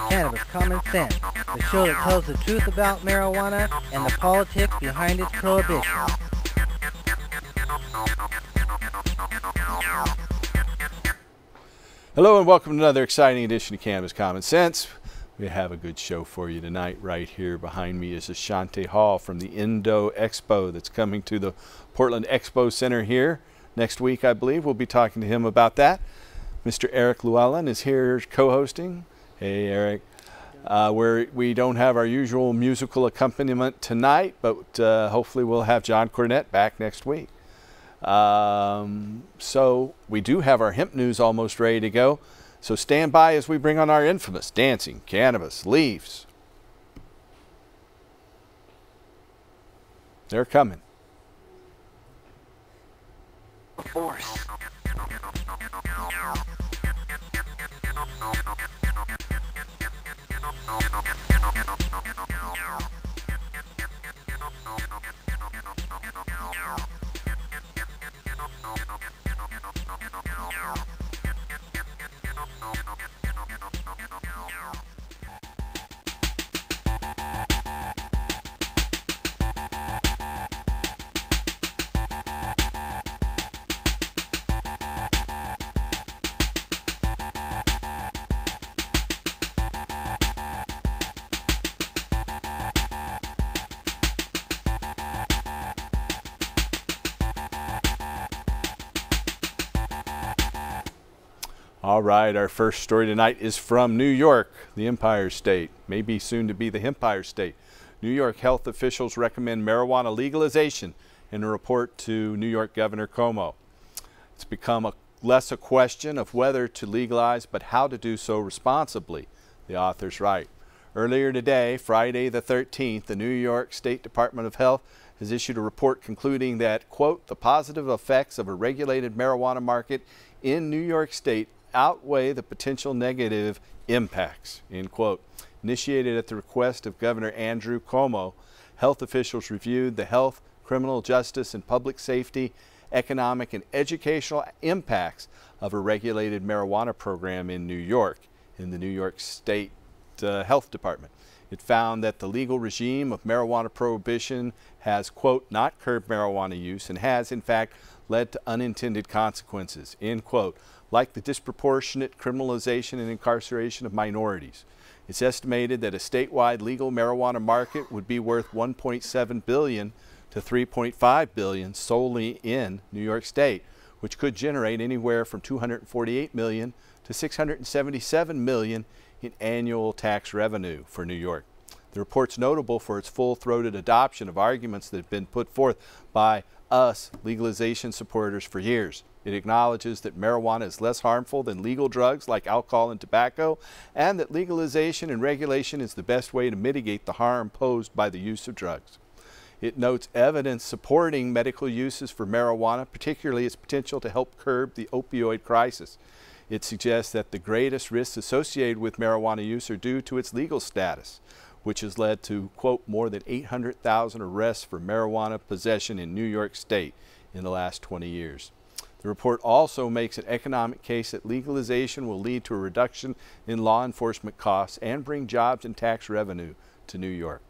Cannabis Common Sense, the show that tells the truth about marijuana and the politics behind its prohibition. Hello and welcome to another exciting edition of Cannabis Common Sense. We have a good show for you tonight. Right here behind me is Ashanti Hall from the Indo Expo that's coming to the Portland Expo Center here next week, I believe. We'll be talking to him about that. Mr. Eric Llewellyn is here co-hosting. Hey, Eric. We don't have our usual musical accompaniment tonight, but hopefully we'll have John Cornett back next week. So we do have our hemp news almost ready to go. So stand by as we bring on our infamous dancing cannabis leaves. They're coming. Force. All right, our first story tonight is from New York, the Empire State, maybe soon to be the Hempire State. New York health officials recommend marijuana legalization in a report to New York Governor Cuomo. It's become less a question of whether to legalize, but how to do so responsibly, the authors write. Earlier today, Friday the 13th, the New York State Department of Health has issued a report concluding that, quote, the positive effects of a regulated marijuana market in New York State outweigh the potential negative impacts, end quote. Initiated at the request of Governor Andrew Cuomo, health officials reviewed the health, criminal justice, and public safety, economic, and educational impacts of a regulated marijuana program in New York, in the New York State Health Department. It found that the legal regime of marijuana prohibition has, quote, not curbed marijuana use and has, in fact, led to unintended consequences, end quote, like the disproportionate criminalization and incarceration of minorities. It's estimated that a statewide legal marijuana market would be worth $1.7 billion to $3.5 billion solely in New York State, which could generate anywhere from $248 million to $677 million in annual tax revenue for New York. The report's notable for its full-throated adoption of arguments that have been put forth by us legalization supporters for years. It acknowledges that marijuana is less harmful than legal drugs like alcohol and tobacco, and that legalization and regulation is the best way to mitigate the harm posed by the use of drugs. It notes evidence supporting medical uses for marijuana, particularly its potential to help curb the opioid crisis. It suggests that the greatest risks associated with marijuana use are due to its legal status, which has led to, quote, more than 800,000 arrests for marijuana possession in New York State in the last 20 years. The report also makes an economic case that legalization will lead to a reduction in law enforcement costs and bring jobs and tax revenue to New York.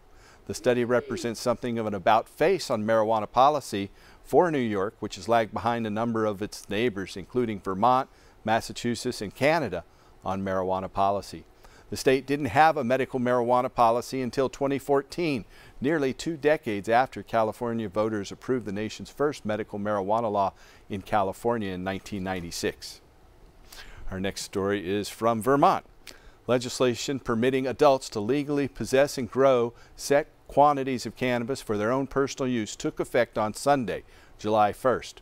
The study represents something of an about-face on marijuana policy for New York, which has lagged behind a number of its neighbors, including Vermont, Massachusetts, and Canada, on marijuana policy. The state didn't have a medical marijuana policy until 2014, nearly 2 decades after California voters approved the nation's first medical marijuana law in California in 1996. Our next story is from Vermont. Legislation permitting adults to legally possess and grow set quantities of cannabis for their own personal use took effect on Sunday, July 1st.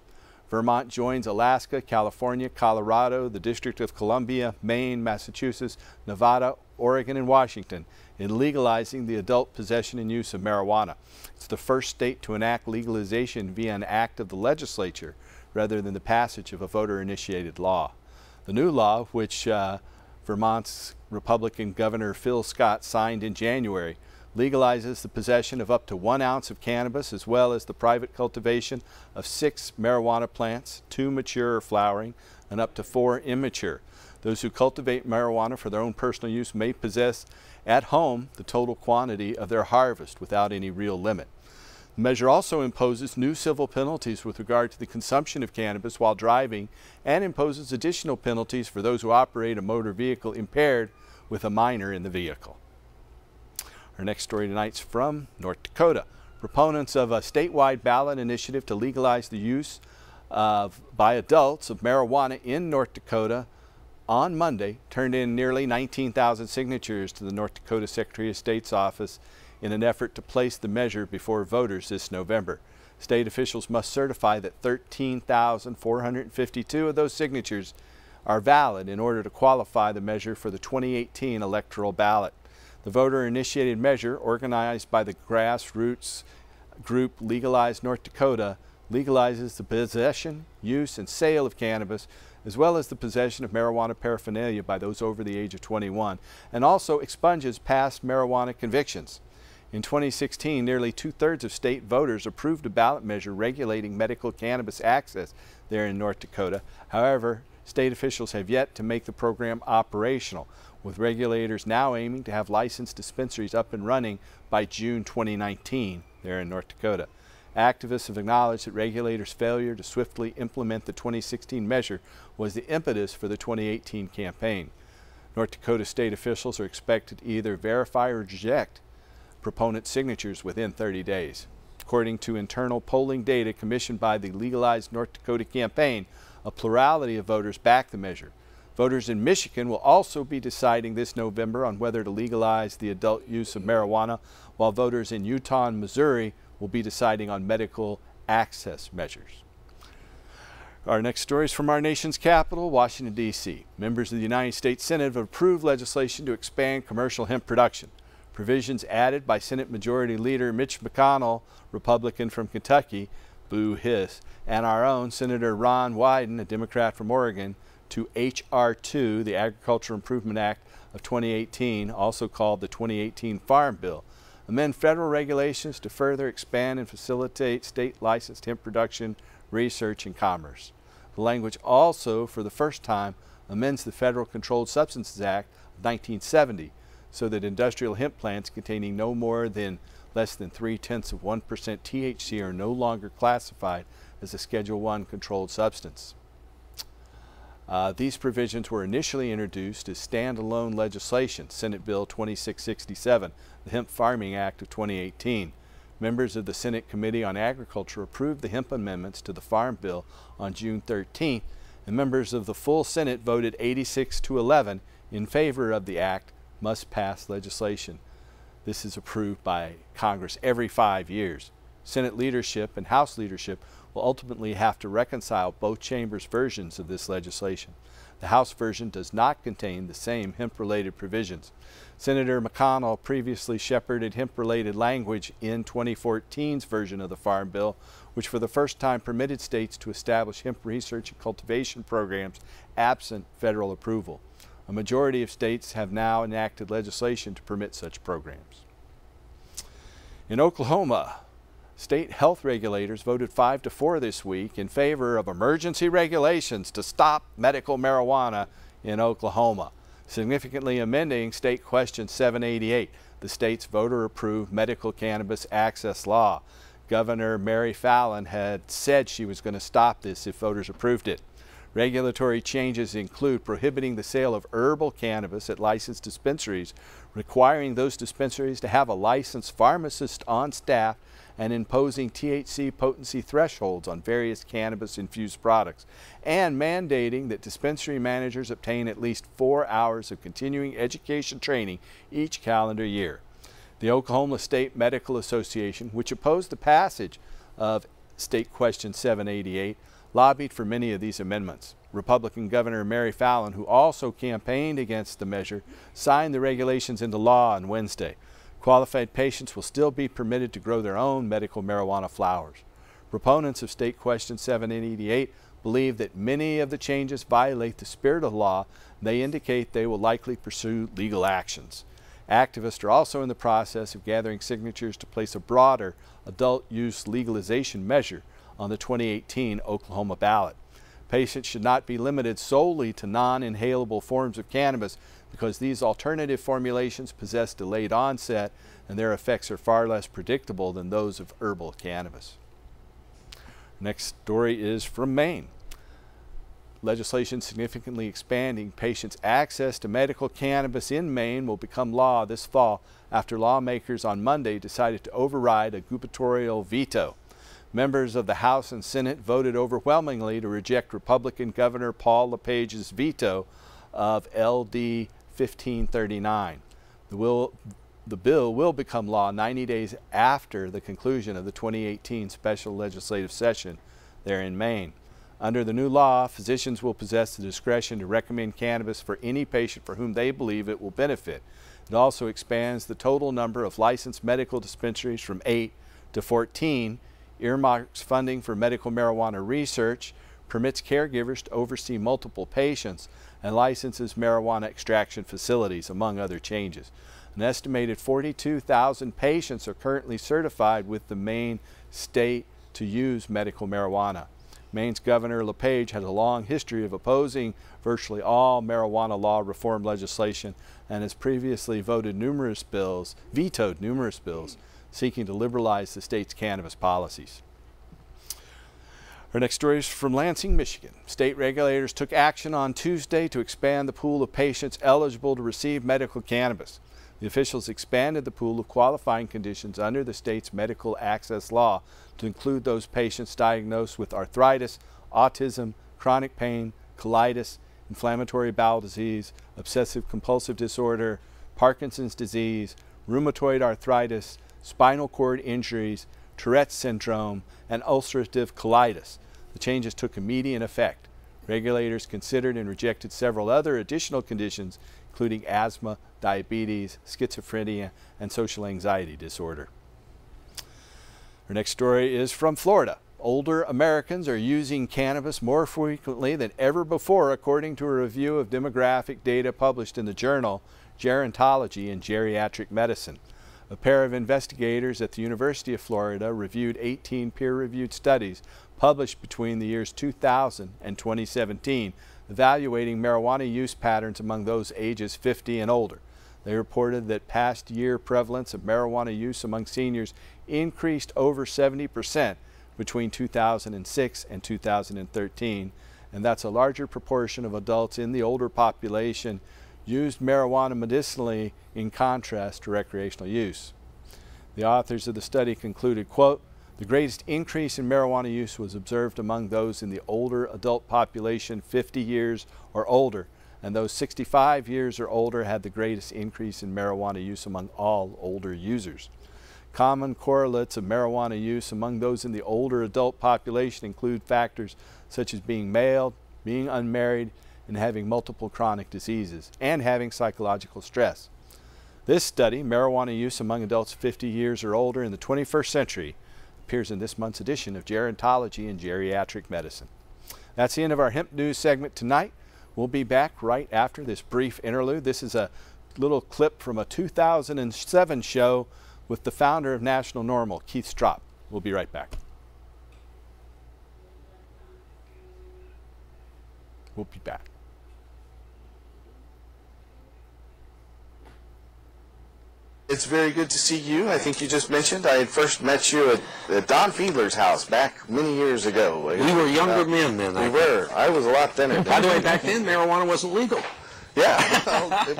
Vermont joins Alaska, California, Colorado, the District of Columbia, Maine, Massachusetts, Nevada, Oregon, and Washington in legalizing the adult possession and use of marijuana. It's the first state to enact legalization via an act of the legislature rather than the passage of a voter-initiated law. The new law, which Vermont's Republican Governor Phil Scott signed in January, legalizes the possession of up to 1 ounce of cannabis, as well as the private cultivation of 6 marijuana plants, 2 mature or flowering, and up to 4 immature. Those who cultivate marijuana for their own personal use may possess at home the total quantity of their harvest without any real limit. The measure also imposes new civil penalties with regard to the consumption of cannabis while driving and imposes additional penalties for those who operate a motor vehicle impaired with a minor in the vehicle. Our next story tonight is from North Dakota. Proponents of a statewide ballot initiative to legalize the use by adults of marijuana in North Dakota on Monday turned in nearly 19,000 signatures to the North Dakota Secretary of State's office in an effort to place the measure before voters this November. State officials must certify that 13,452 of those signatures are valid in order to qualify the measure for the 2018 electoral ballot. The voter-initiated measure, organized by the grassroots group Legalize North Dakota, legalizes the possession, use, and sale of cannabis, as well as the possession of marijuana paraphernalia by those over the age of 21, and also expunges past marijuana convictions. In 2016, nearly two-thirds of state voters approved a ballot measure regulating medical cannabis access there in North Dakota. However, state officials have yet to make the program operational, with regulators now aiming to have licensed dispensaries up and running by June 2019 there in North Dakota. Activists have acknowledged that regulators' failure to swiftly implement the 2016 measure was the impetus for the 2018 campaign. North Dakota state officials are expected to either verify or reject proponent signatures within 30 days. According to internal polling data commissioned by the Legalized North Dakota campaign, a plurality of voters back the measure. Voters in Michigan will also be deciding this November on whether to legalize the adult use of marijuana, while voters in Utah and Missouri will be deciding on medical access measures. Our next story is from our nation's capital, Washington, D.C. Members of the United States Senate have approved legislation to expand commercial hemp production. Provisions added by Senate Majority Leader Mitch McConnell, Republican from Kentucky, boo hiss, and our own Senator Ron Wyden, a Democrat from Oregon, to H.R. 2, the Agricultural Improvement Act of 2018, also called the 2018 Farm Bill, amend federal regulations to further expand and facilitate state-licensed hemp production, research, and commerce. The language also, for the first time, amends the Federal Controlled Substances Act of 1970 so that industrial hemp plants containing no more than less than 0.3% THC are no longer classified as a Schedule I controlled substance. These provisions were initially introduced as standalone legislation, Senate Bill 2667, the Hemp Farming Act of 2018. Members of the Senate Committee on Agriculture approved the hemp amendments to the Farm Bill on June 13th, and members of the full Senate voted 86-11 in favor of the act must pass legislation. This is approved by Congress every 5 years. Senate leadership and House leadership will ultimately have to reconcile both chambers' versions of this legislation. The House version does not contain the same hemp-related provisions. Senator McConnell previously shepherded hemp-related language in 2014's version of the Farm Bill, which for the first time permitted states to establish hemp research and cultivation programs absent federal approval. A majority of states have now enacted legislation to permit such programs. In Oklahoma, state health regulators voted 5-4 this week in favor of emergency regulations to stop medical marijuana in Oklahoma, significantly amending State Question 788, the state's voter-approved medical cannabis access law. Governor Mary Fallin had said she was going to stop this if voters approved it. Regulatory changes include prohibiting the sale of herbal cannabis at licensed dispensaries, requiring those dispensaries to have a licensed pharmacist on staff, and imposing THC potency thresholds on various cannabis-infused products, and mandating that dispensary managers obtain at least 4 hours of continuing education training each calendar year. The Oklahoma State Medical Association, which opposed the passage of State Question 788, lobbied for many of these amendments. Republican Governor Mary Fallin, who also campaigned against the measure, signed the regulations into law on Wednesday. Qualified patients will still be permitted to grow their own medical marijuana flowers. Proponents of State Question 788 believe that many of the changes violate the spirit of the law, and they indicate they will likely pursue legal actions. Activists are also in the process of gathering signatures to place a broader adult use legalization measure on the 2018 Oklahoma ballot. Patients should not be limited solely to non-inhalable forms of cannabis because these alternative formulations possess delayed onset and their effects are far less predictable than those of herbal cannabis. Next story is from Maine. Legislation significantly expanding patients' access to medical cannabis in Maine will become law this fall after lawmakers on Monday decided to override a gubernatorial veto. Members of the House and Senate voted overwhelmingly to reject Republican Governor Paul LePage's veto of LD 1539. The bill will become law 90 days after the conclusion of the 2018 special legislative session there in Maine. Under the new law, physicians will possess the discretion to recommend cannabis for any patient for whom they believe it will benefit. It also expands the total number of licensed medical dispensaries from 8 to 14, earmarks funding for medical marijuana research, permits caregivers to oversee multiple patients, and licenses marijuana extraction facilities, among other changes. An estimated 42,000 patients are currently certified with the Maine state to use medical marijuana. Maine's Governor LePage has a long history of opposing virtually all marijuana law reform legislation and has previously vetoed numerous bills seeking to liberalize the state's cannabis policies. Our next story is from Lansing, Michigan. State regulators took action on Tuesday to expand the pool of patients eligible to receive medical cannabis. The officials expanded the pool of qualifying conditions under the state's medical access law to include those patients diagnosed with arthritis, autism, chronic pain, colitis, inflammatory bowel disease, obsessive compulsive disorder, Parkinson's disease, rheumatoid arthritis, spinal cord injuries, Tourette's syndrome, and ulcerative colitis. The changes took immediate effect. Regulators considered and rejected several other additional conditions, including asthma, diabetes, schizophrenia, and social anxiety disorder. Our next story is from Florida. Older Americans are using cannabis more frequently than ever before, according to a review of demographic data published in the journal Gerontology and Geriatric Medicine. A pair of investigators at the University of Florida reviewed 18 peer-reviewed studies published between the years 2000 and 2017, evaluating marijuana use patterns among those ages 50 and older. They reported that past year prevalence of marijuana use among seniors increased over 70% between 2006 and 2013, and that's a larger proportion of adults in the older population used marijuana medicinally in contrast to recreational use. The authors of the study concluded, quote, "The greatest increase in marijuana use was observed among those in the older adult population 50 years or older, and those 65 years or older had the greatest increase in marijuana use among all older users. Common correlates of marijuana use among those in the older adult population include factors such as being male, being unmarried, and having multiple chronic diseases, and having psychological stress. This study, Marijuana Use Among Adults 50 Years or Older in the 21st Century, appears in this month's edition of Gerontology and Geriatric Medicine. That's the end of our Hemp News segment tonight. We'll be back right after this brief interlude. This is a little clip from a 2007 show with the founder of National Normal, Keith Stropp. We'll be right back. We'll be back. It's very good to see you. I think you just mentioned I had first met you at Don Fiedler's house back many years ago. We were younger men then. We were. I was a lot thinner. By the way, back then marijuana wasn't legal. Yeah,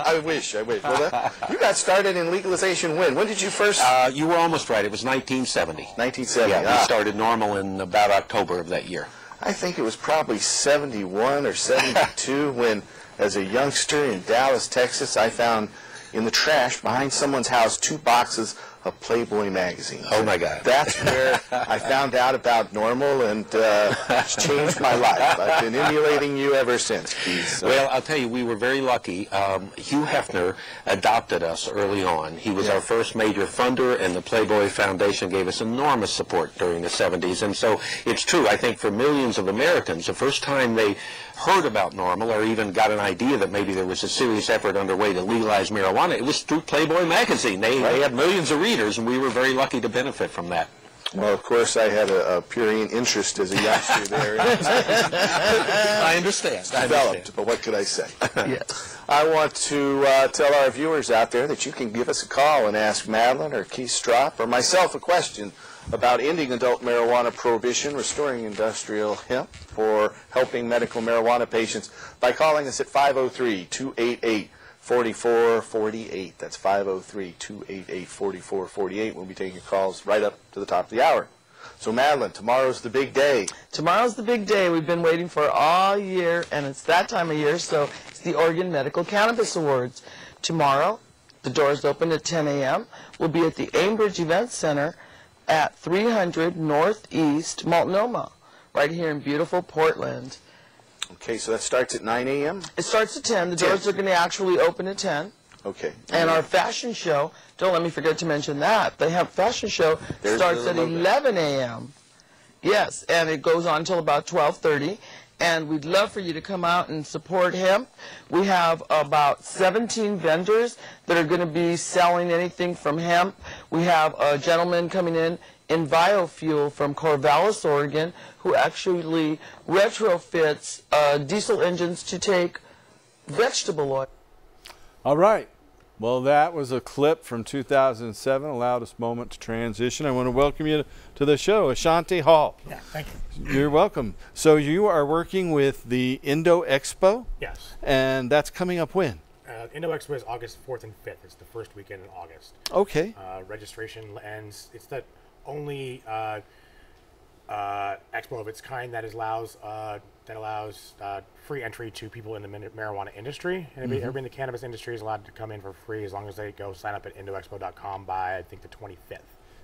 I wish. Well, you got started in legalization when? When did you first? You were almost right. It was 1970. 1970. Yeah, we started normal in about October of that year. I think it was probably 71 or 72 when, as a youngster in Dallas, Texas, I found in the trash behind someone's house 2 boxes of Playboy magazines. Oh my God. That's where I found out about Normal, and it's changed my life. I've been emulating you ever since, Keith. Well, I'll tell you, we were very lucky. Hugh Hefner adopted us early on. He was our first major funder, and the Playboy Foundation gave us enormous support during the 70s. And so it's true, I think, for millions of Americans, the first time they heard about Normal or even got an idea that maybe there was a serious effort underway to legalize marijuana, it was through Playboy magazine. They had millions of readers, and we were very lucky to benefit from that. Well, of course, I had a purine interest as a youngster there. I understand. Developed, but what could I say? Yes. I want to tell our viewers out there that you can give us a call and ask Madeline or Keith Stropp or myself a question about ending adult marijuana prohibition, restoring industrial hemp, or helping medical marijuana patients by calling us at 503-288-4448. That's 503-288-4448. We'll be taking calls right up to the top of the hour. So, Madeline, tomorrow's the big day. Tomorrow's the big day we've been waiting for all year, and it's that time of year, so it's the Oregon Medical Cannabis Awards. Tomorrow, the doors open at 10 a.m. We'll be at the Aimbridge Event Center at 300 Northeast Multnomah, right here in beautiful Portland. Okay, so that starts at 9 a.m.? It starts at 10. The doors are going to actually open at 10. Okay. And our fashion show, don't let me forget to mention that. The hemp fashion show starts at 11 a.m. Yes, and it goes on until about 12:30. And we'd love for you to come out and support hemp. We have about 17 vendors that are going to be selling anything from hemp. We have a gentleman coming in biofuel from Corvallis, Oregon, who actually retrofits diesel engines to take vegetable oil. All right. Well, that was a clip from 2007, allowed us a moment to transition. I want to welcome you to the show, Ashanti Hall. Yeah, thank you. You're welcome. So you are working with the Indo Expo? Yes. And that's coming up when? Indo Expo is August 4th and 5th. It's the first weekend in August. Okay. Registration ends. It's the only expo of its kind that allows free entry to people in the marijuana industry. And everybody in the cannabis industry is allowed to come in for free as long as they go sign up at indoexpo.com by, I think, the 25th.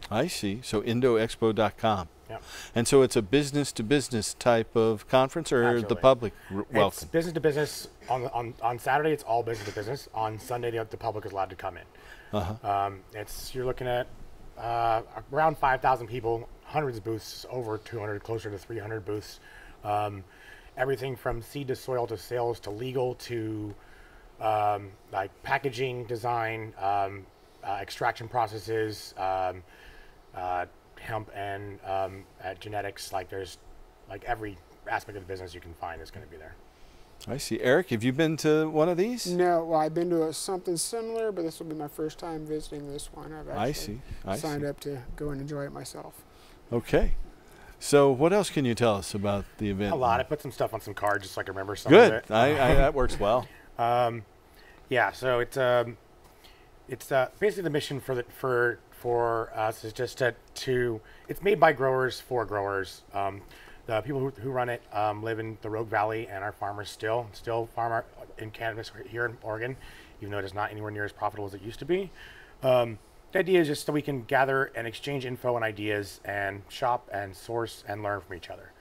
I see. So indoexpo.com. Yeah. And so it's a business-to-business type of conference, or Absolutely. the public welcome? It's business to business. On Saturday, it's all business to business. On Sunday, the public is allowed to come in. You're looking at around 5,000 people, hundreds of booths, over 200, closer to 300 booths. Everything from seed to soil to sales to legal to like packaging, design, extraction processes, hemp and genetics. Like there's like every aspect of the business you can find is going to be there. I see. Eric, have you been to one of these? No, well, I've been to something similar, but this will be my first time visiting this one. I've actually signed up to go and enjoy it myself. Okay. So what else can you tell us about the event? A lot. I put some stuff on some cards just so I can remember some of it. Good. That works well. Yeah. So it's basically the mission for us is just to it's made by growers for growers. The people who run it live in the Rogue Valley and are farmers still farm in cannabis here in Oregon, even though it is not anywhere near as profitable as it used to be. The idea is just so we can gather and exchange info and ideas and shop and source and learn from each other.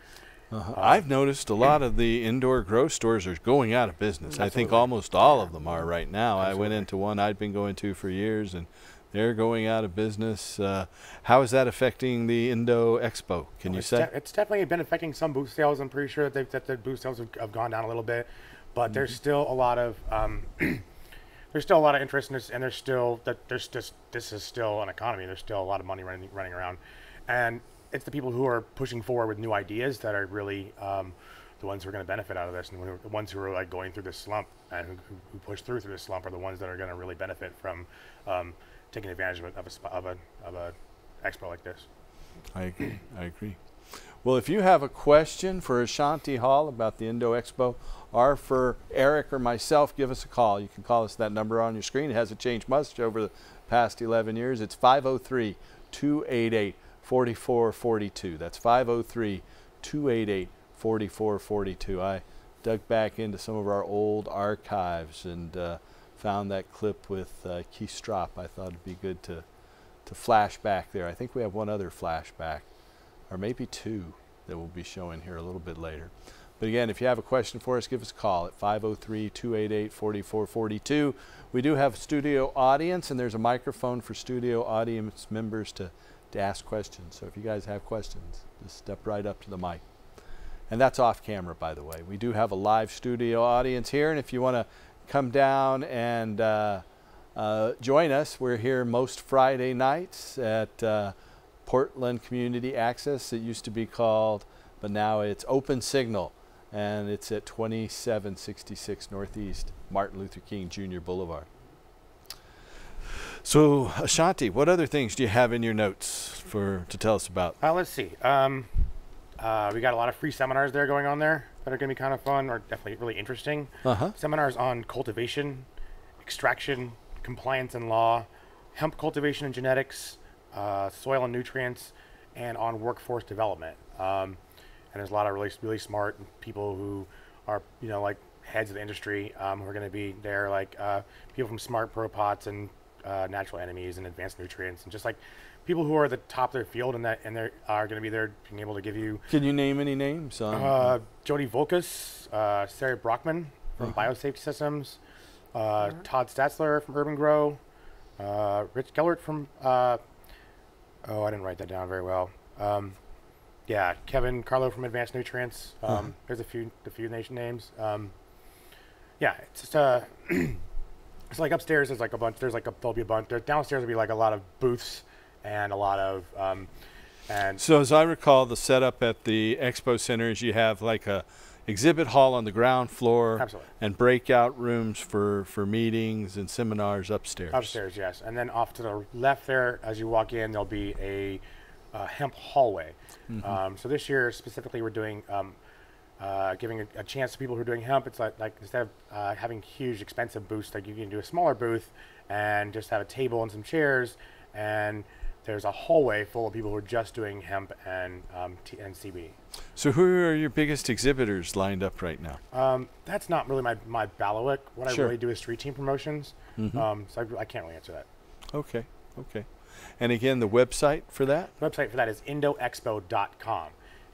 I've noticed a lot of the indoor grow stores are going out of business. Absolutely. I think almost all of them are right now. Absolutely. I went into one I'd been going to for years, and they're going out of business. How is that affecting the Indo Expo? Can you say? It's definitely been affecting some booth sales. I'm pretty sure that the booth sales have gone down a little bit, but there's still a lot of there's still a lot of interest in this, and this is still an economy. There's still a lot of money running around, and it's the people who are pushing forward with new ideas that are really the ones who are going to benefit out of this, and the ones who are like going through this slump and who push through this slump are the ones that are going to really benefit from taking advantage of a expo like this. I agree. Well, if you have a question for Ashanti Hall about the Indo Expo, or for Eric or myself, give us a call. You can call us that number on your screen. It hasn't changed much over the past 11 years. It's 503-288-4442. That's 503-288-4442. I dug back into some of our old archives and found that clip with Keith Stropp. I thought it'd be good to flash back there. I think we have one other flashback, or maybe two, that we'll be showing here a little bit later. But again, if you have a question for us, give us a call at 503-288-4442. We do have a studio audience, and there's a microphone for studio audience members to ask questions. So if you guys have questions, just step right up to the mic. And that's off camera, by the way. We do have a live studio audience here, and if you want to come down and join us, we're here most Friday nights at Portland Community Access. It used to be called, but now it's Open Signal, and it's at 2766 Northeast Martin Luther King Jr. Boulevard. So, Ashanti, what other things do you have in your notes to tell us about? Let's see. We got a lot of free seminars there going on there that are going to be kind of fun, or definitely really interesting. Seminars on cultivation, extraction, compliance and law, hemp cultivation and genetics, soil and nutrients, and on workforce development. And there's a lot of really smart people who are, like heads of the industry who are going to be there, like people from Smart Pro Pots and Natural Enemies and Advanced Nutrients, and just like people who are at the top of their field and they are going to be there being able to give you. Can you name any names? Jody Volkus, Sarah Brockman from Biosafety Systems, Todd Statzler from Urban Grow, Rich Gellert from I didn't write that down very well. Yeah, Kevin Carlo from Advanced Nutrients. There's a few names. Yeah, it's just it's like upstairs there's like a bunch. There'll be a bunch. Downstairs will be like a lot of booths and a lot of and. So as I recall, the setup at the expo center is you have like a exhibit hall on the ground floor. Absolutely. And breakout rooms for meetings and seminars upstairs. Upstairs, yes. And then off to the left there, as you walk in, there'll be a hemp hallway. So this year specifically, we're doing giving a chance to people who are doing hemp. It's like instead of having huge expensive booths, like you can do a smaller booth and just have a table and some chairs, and there's a hallway full of people who are just doing hemp and CBD. So who are your biggest exhibitors lined up right now? That's not really my bailiwick. What I really do is street team promotions. So I can't really answer that. Okay. And again, the website for that? The website for that is indoexpo.com.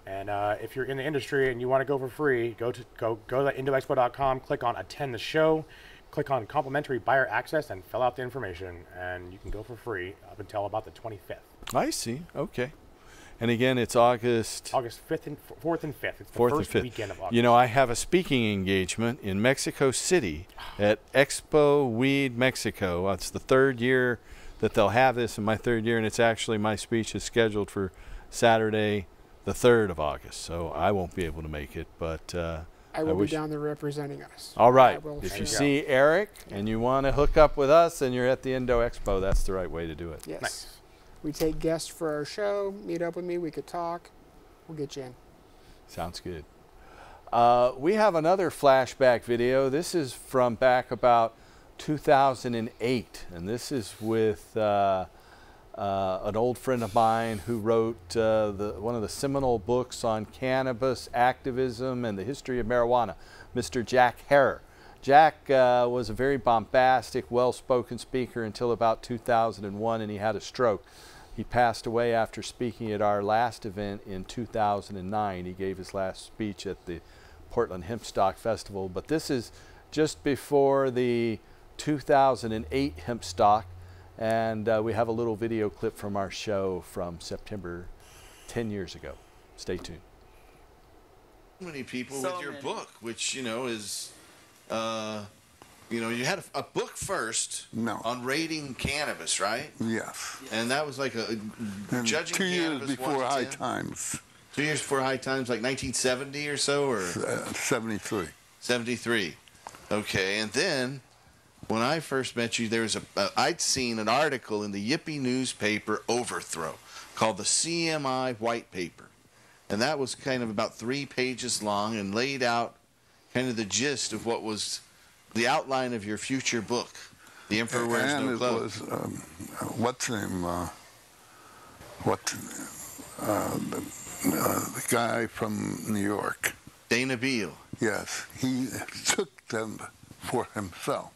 And if you're in the industry and you want to go for free, go to indoexpo.com, click on Attend the Show, click on Complimentary Buyer Access, and fill out the information, and you can go for free up until about the 25th. I see. Okay. And again, it's August 4th and 5th. It's the 4th first and 5th. weekend of August. You know, I have a speaking engagement in Mexico City at Expo Weed Mexico. It's the third year that they'll have this, in my third year, and it's actually, my speech is scheduled for Saturday, the 3rd of August, so I won't be able to make it, but I will be down there representing us. All right. If you see Eric and you want to hook up with us and you're at the Indo Expo, that's the right way to do it. Yes. Nice. We take guests for our show, meet up with me, we could talk, we'll get you in. Sounds good. We have another flashback video. This is from back about 2008, and this is with an old friend of mine who wrote one of the seminal books on cannabis activism and the history of marijuana, Mr. Jack Harrer. Jack was a very bombastic, well-spoken speaker until about 2001, and he had a stroke. He passed away after speaking at our last event in 2009. He gave his last speech at the Portland Hempstock Festival, but this is just before the 2008 Hempstock, and we have a little video clip from our show from September 10 years ago. Stay tuned. Many people with your book, which, you know, is, you know, you had a book first on rating cannabis, right? Yes. And that was like judging 2 years cannabis before High Times. 2 years before High Times, like 1970 or so, or 73. 73. Okay, and then when I first met you, there was I'd seen an article in the Yippie newspaper Overthrow called the CMI White Paper, and that was kind of about 3 pages long and laid out kind of the gist of what was the outline of your future book, The Emperor Wears No Clothes. And it was, what's his name, the guy from New York. Dana Beale. Yes, he took them for himself.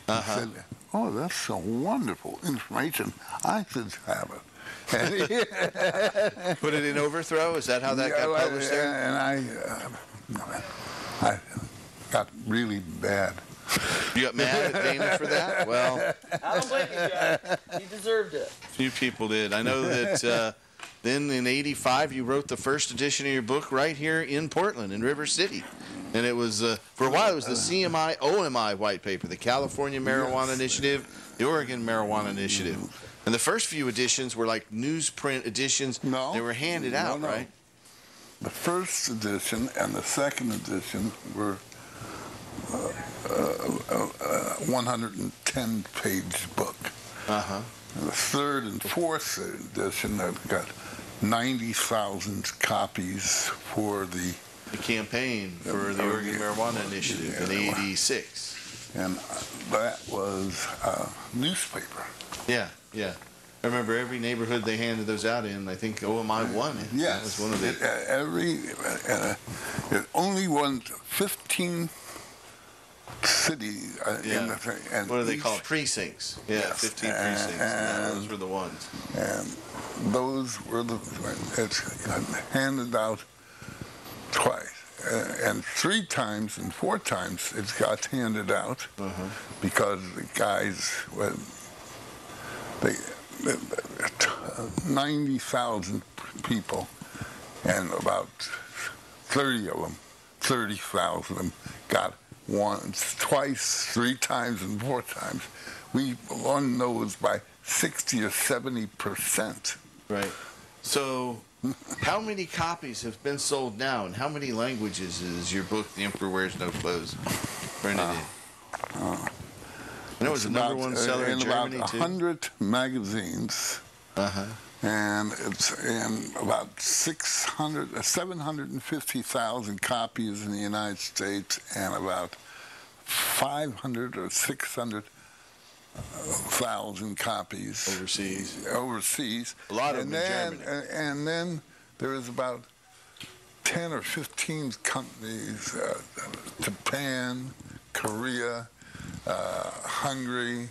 He said, "Oh, that's so wonderful information. I should have it." Put it in Overthrow? Is that how that got published there? And I got really bad. You got mad at Dana for that? Well, I don't blame you, Jack. You deserved it. Few people did. I know that then in '85 you wrote the first edition of your book right here in Portland, in River City. And it was, for a while, it was the CMI, OMI white paper, the California Marijuana Initiative, the Oregon Marijuana Initiative. And the first few editions were like newsprint editions. No. They were handed out, right? The first edition and the second edition were 110-page book. Uh-huh. And the third and fourth edition, I've got 90,000 copies for the campaign for the Oregon Marijuana Initiative in '86. And that was a newspaper. Yeah, yeah. I remember every neighborhood they handed those out in. I think OMI won it. Yes. That was one of the... It only won 15 cities. And what do they call it? Precincts. Yeah, yes. 15 precincts. And those were the ones. And those were it's handed out twice. And 3 times and 4 times it got handed out because the guys, 90,000 people, and about 30,000 of them got once, twice, 3 times, and 4 times. We won those by 60 or 70%. Right. So, how many copies have been sold now, and how many languages is your book, The Emperor Wears No Clothes, printed in? And it was the #1 seller in Germany, about 100 magazines. And it's in about 750,000 copies in the United States and about 500 or 600,000 copies overseas. A lot of them in Germany. And then there is about 10 or 15 companies, Japan, Korea, Hungary,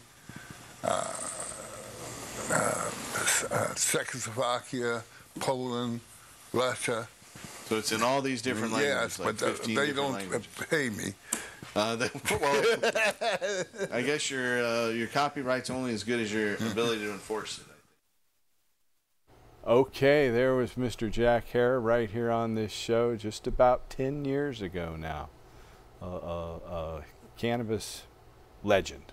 Czechoslovakia, Poland, Russia. So it's in all these different languages. Yes, like but they don't pay me. Well, I guess your copyright's only as good as your ability to enforce it. Okay, there was Mr. Jack Hare right here on this show just about 10 years ago now. Cannabis legend.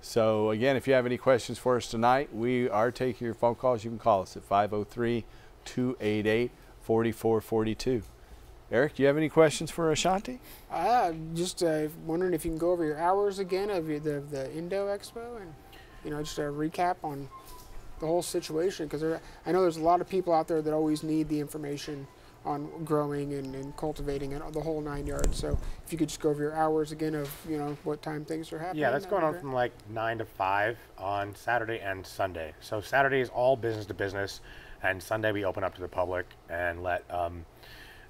So again, if you have any questions for us tonight, we are taking your phone calls. You can call us at 503-288-4442. Eric, do you have any questions for Ashanti? Just wondering if you can go over your hours again of the Indo Expo, and just a recap on the whole situation, because I know there's a lot of people out there that always need the information on growing and cultivating and the whole 9 yards. So if you could just go over your hours again of what time things are happening. Yeah, that's going on from like 9 to 5 on Saturday and Sunday. So Saturday is all business to business, and Sunday we open up to the public and let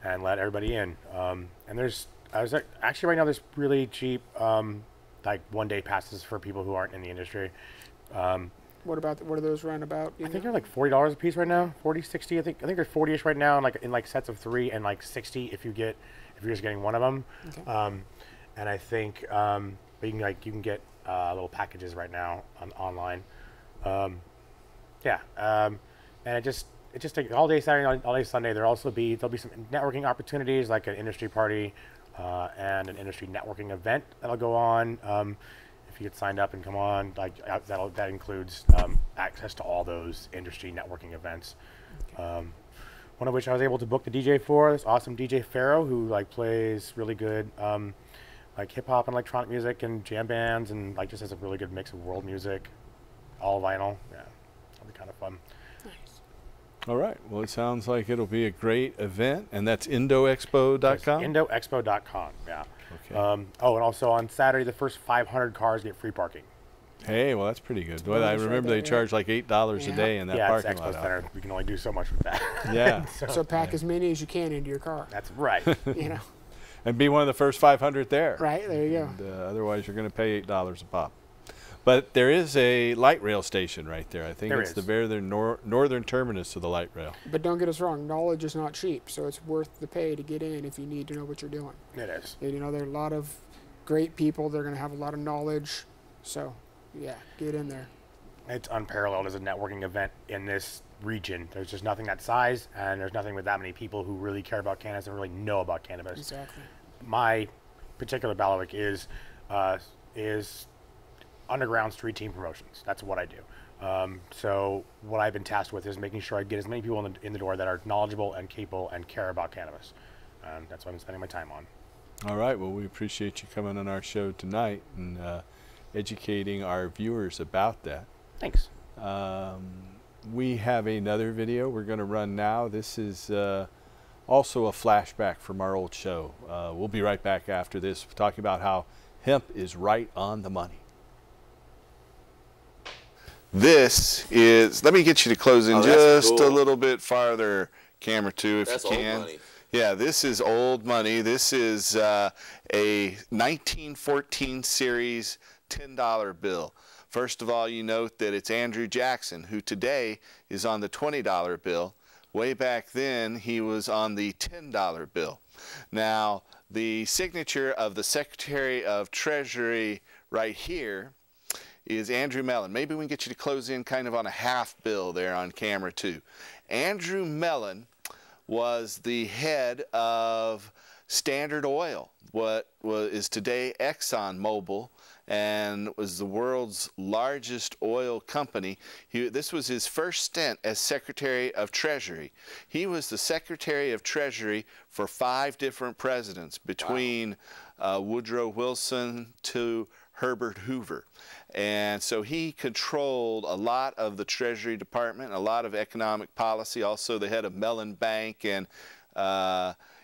everybody in. And actually right now there's really cheap like 1-day passes for people who aren't in the industry. What are those around about? I think they're like $40 a piece right now, 40, 60. I think they're 40ish right now, and in sets of 3, and like 60 if you're just getting one of them. Okay. And I think but you can get little packages right now online. And it just like all day Saturday, all day Sunday. There'll be some networking opportunities, like an industry party and an industry networking event that'll go on. If you get signed up and come on, that includes access to all those industry networking events. Okay. One of which I was able to book the DJ for, this awesome DJ Pharaoh, who plays really good hip hop and electronic music and jam bands, and just has a really good mix of world music, all vinyl. Yeah, it'll be kind of fun. Nice. All right. Well, it sounds like it'll be a great event, and that's indoexpo.com? Indoexpo.com, yeah. Okay. And also on Saturday, the first 500 cars get free parking. Hey, well, that's pretty good. Well, I remember they charge like $8 a day in that parking lot. Expo Center. We can only do so much with that. Yeah. So pack as many as you can into your car. That's right. And be one of the first 500 there. Right, there you go. And, otherwise, you're going to pay $8 a pop. But there is a light rail station right there. I think it's the very northern terminus of the light rail. But don't get us wrong, knowledge is not cheap, so it's worth the pay to get in if you need to know what you're doing. It is. And, there are a lot of great people. They're going to have a lot of knowledge. So, yeah, get in there. It's unparalleled as a networking event in this region. There's just nothing that size, and there's nothing with that many people who really care about cannabis and really know about cannabis. Exactly. my particular bailiwick is underground street team promotions. That's what I do. So what I've been tasked with is making sure I get as many people in the door that are knowledgeable and capable and care about cannabis. That's what I'm spending my time on. All right. Well, we appreciate you coming on our show tonight and educating our viewers about that. Thanks. We have another video we're going to run now. This is also a flashback from our old show. We'll be right back after this, talking about how hemp is right on the money. This is, let me get you to close in just cool. a little bit farther, camera 2, if That's you can. old money. Yeah, this is old money. This is a 1914 series $10 bill. First of all, you note that it's Andrew Jackson, who today is on the $20 bill. Way back then, he was on the $10 bill. Now, the signature of the Secretary of Treasury right here is Andrew Mellon. Maybe we can get you to close in kind of on a half bill there on camera 2. Andrew Mellon was the head of Standard Oil, what is today ExxonMobil, and was the world's largest oil company. This was his first stint as Secretary of Treasury. He was the Secretary of Treasury for 5 different presidents, between Woodrow Wilson to Herbert Hoover. And so he controlled a lot of the Treasury Department, a lot of economic policy, also the head of Mellon Bank, and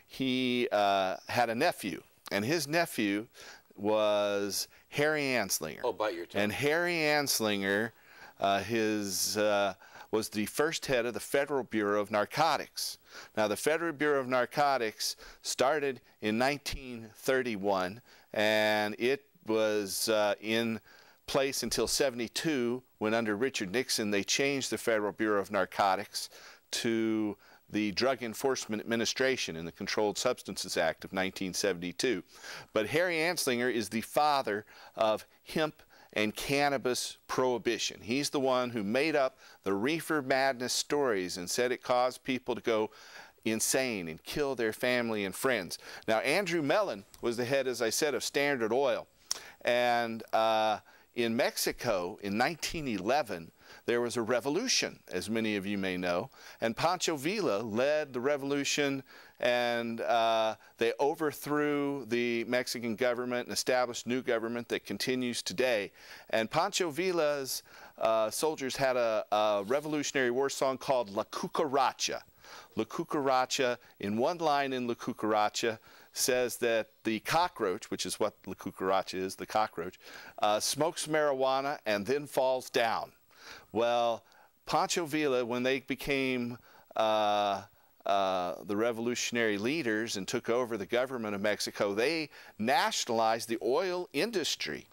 he had a nephew, and his nephew was Harry Anslinger. Oh, bite your tongue. And Harry Anslinger was the first head of the Federal Bureau of Narcotics. Now, the Federal Bureau of Narcotics started in 1931, and it was in place until '72, when under Richard Nixon they changed the Federal Bureau of Narcotics to the Drug Enforcement Administration in the Controlled Substances Act of 1972. But Harry Anslinger is the father of hemp and cannabis prohibition. He's the one who made up the reefer madness stories and said it caused people to go insane and kill their family and friends. Now, Andrew Mellon was the head, as I said, of Standard Oil. And in Mexico in 1911, there was a revolution, as many of you may know, and Pancho Villa led the revolution, and they overthrew the Mexican government and established new government that continues today. And Pancho Villa's soldiers had a Revolutionary War song called La Cucaracha. La Cucaracha, in one line in La Cucaracha, says that the cockroach, which is what La Cucaracha is, the cockroach, smokes marijuana and then falls down. Well, Pancho Villa, when they became the revolutionary leaders and took over the government of Mexico, they nationalized the oil industry.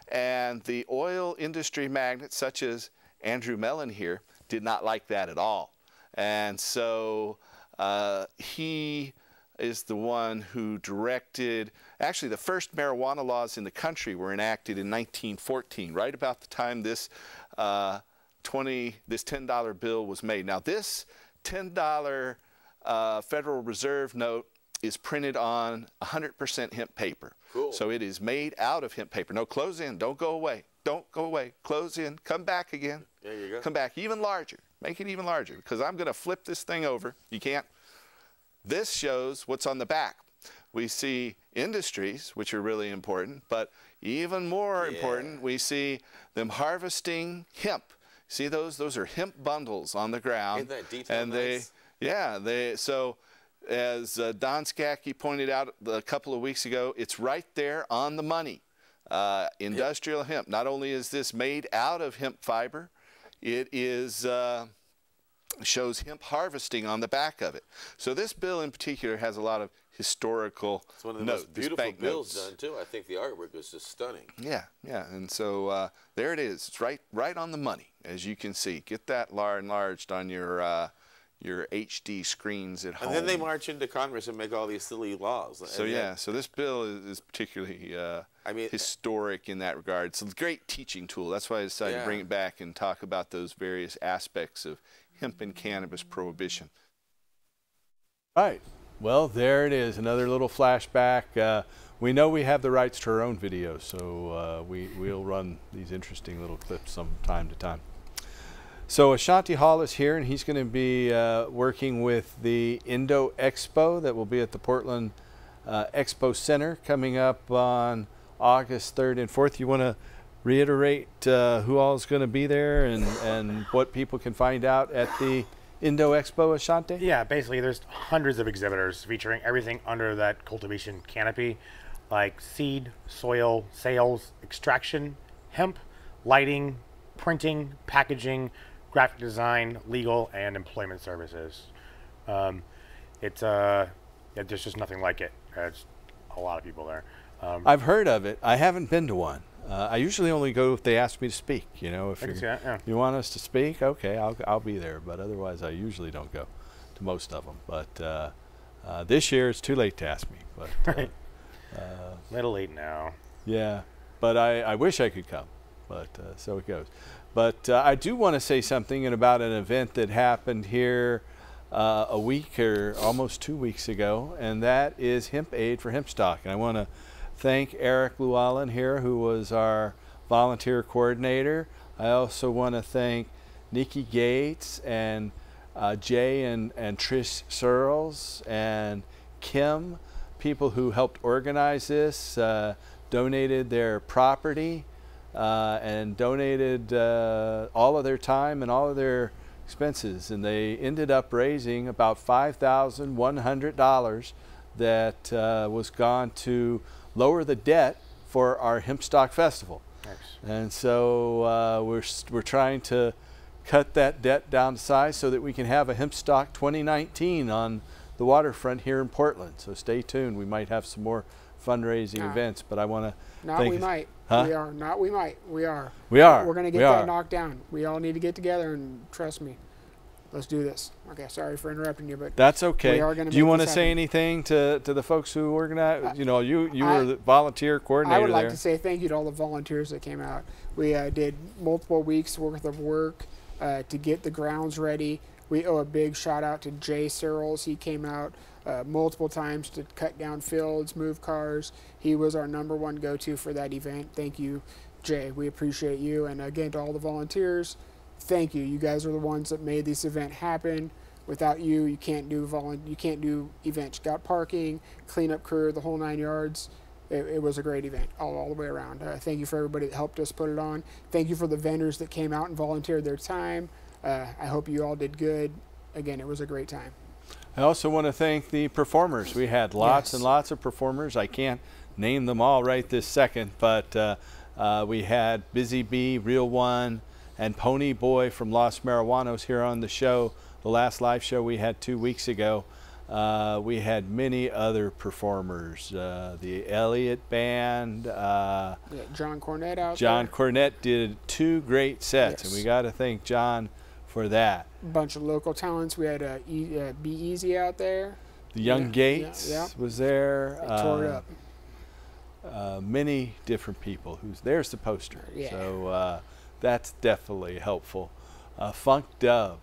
And the oil industry magnates, such as Andrew Mellon here, did not like that at all. And so he is the one who directed, actually the first marijuana laws in the country were enacted in 1914, right about the time this this $10 bill was made. Now, this $10 Federal Reserve note is printed on 100% hemp paper. Cool. So it is made out of hemp paper. No, close in. Don't go away. Don't go away. Close in. Come back again. There you go. Come back even larger. Make it even larger, because I'm going to flip this thing over. You can't. This shows what's on the back. We see industries, which are really important, but even more important, we see them harvesting hemp. See those? Those are hemp bundles on the ground. Isn't that detail and nice? So as Don Skacke pointed out a couple of weeks ago, it's right there on the money. Industrial hemp. Not only is this made out of hemp fiber, it is shows hemp harvesting on the back of it. So this bill in particular has a lot of historical notes. It's one of the most beautiful bills done too. I think the artwork is just stunning. Yeah, yeah, and so there it is. It's right on the money, as you can see. Get that enlarged on your HD screens at home. And then they march into Congress and make all these silly laws. So yeah, so this bill is particularly historic in that regard. It's a great teaching tool. That's why I decided to bring it back and talk about those various aspects of hemp and cannabis prohibition. Right. Well, there it is, another little flashback. We know we have the rights to our own videos, so we'll run these interesting little clips from time to time. So Ashanti Hall is here, and he's going to be working with the Indo Expo that will be at the Portland Expo Center coming up on August 3rd and 4th. You want to reiterate who all is going to be there and what people can find out at the Indo Expo, Ashanti? Yeah, basically there's hundreds of exhibitors featuring everything under that cultivation canopy, like seed, soil, sales, extraction, hemp, lighting, printing, packaging, graphic design, legal, and employment services. There's just nothing like it. There's a lot of people there. I've heard of it. I haven't been to one. I usually only go if they ask me to speak. You know, if you want us to speak, okay, I'll be there. But otherwise, I usually don't go to most of them. But this year, it's too late to ask me. But little late now. Yeah, but I wish I could come. But so it goes. But I do want to say something about an event that happened here a week or almost 2 weeks ago, and that is Hemp Aid for Hemp Stock. And I want to thank Eric Llewellyn here, who was our volunteer coordinator. I also want to thank Nikki Gates and Jay and Trish Searles and Kim, people who helped organize this, donated their property and donated all of their time and all of their expenses. And they ended up raising about $5,100 that was gone to lower the debt for our Hemp Stock Festival. Nice. And so we're trying to cut that debt down to size so that we can have a Hemp Stock 2019 on the waterfront here in Portland. So stay tuned. We might have some more fundraising events, but I want to we might. Huh? We are. Not we might. We are. We are. We're going to get that knocked down. We all need to get together, and trust me, let's do this. Okay, sorry for interrupting you, but that's okay. We are going to do you want to say anything to the folks who organize? You know, you were the volunteer coordinator. I would like there. to say thank you to all the volunteers that came out. We did multiple weeks worth of work to get the grounds ready. We owe a big shout out to Jay Searles. He came out multiple times to cut down fields, move cars. He was our #1 go-to for that event. Thank you, Jay. We appreciate you. And again, to all the volunteers, thank you. You guys are the ones that made this event happen. Without you, you can't do events. You got parking, cleanup crew, the whole 9 yards. It was a great event all the way around. Thank you for everybody that helped us put it on. Thank you for the vendors that came out and volunteered their time. I hope you all did good. Again, it was a great time. I also want to thank the performers. We had lots and lots of performers. I can't name them all right this second, but we had Busy Bee, Real One, and Pony Boy from Los Marijuanos here on the show. The last live show we had 2 weeks ago. We had many other performers. The Elliott Band. John Cornette out John there. Cornette did 2 great sets, and we got to thank John for that. A bunch of local talents. We had Be Easy out there. The Young Gates was there. They tore it up. Many different people. There's the poster. So that's definitely helpful. Funk Dub,